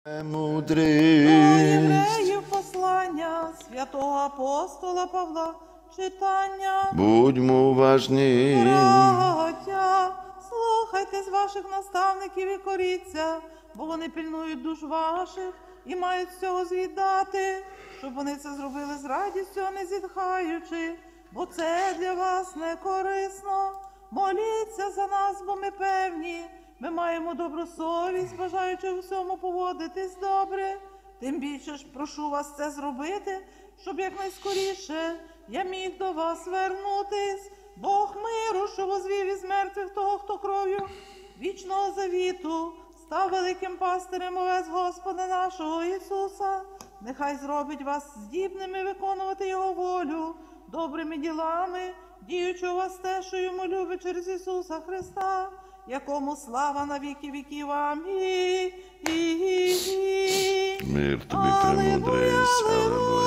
Мудрість. До євреїв послання святого апостола Павла читання. Будьмо уважні. Браття, слухайте з ваших наставників і коріться, бо вони пильнують душ ваших і мають з цього звіддати, щоб вони це зробили з радістю, а не зітхаючи, бо це для вас не корисно. Моліться за нас, бо ми певні. Ми маємо добру совість, бажаючи у всьому поводитись добре. Тим більше ж прошу вас це зробити, щоб якнайскоріше я міг до вас вернутись. Бог миру, що возвів із мертвих того, хто кров'ю вічного завіту став великим пастирем овець Господа нашого Ісуса. Нехай зробить вас здібними виконувати Його волю, добрими ділами, діючи у вас те, що Йому любить через Ісуса Христа, якому слава на віки віків. Амінь. Мир тобі, премудрість. Алілуя.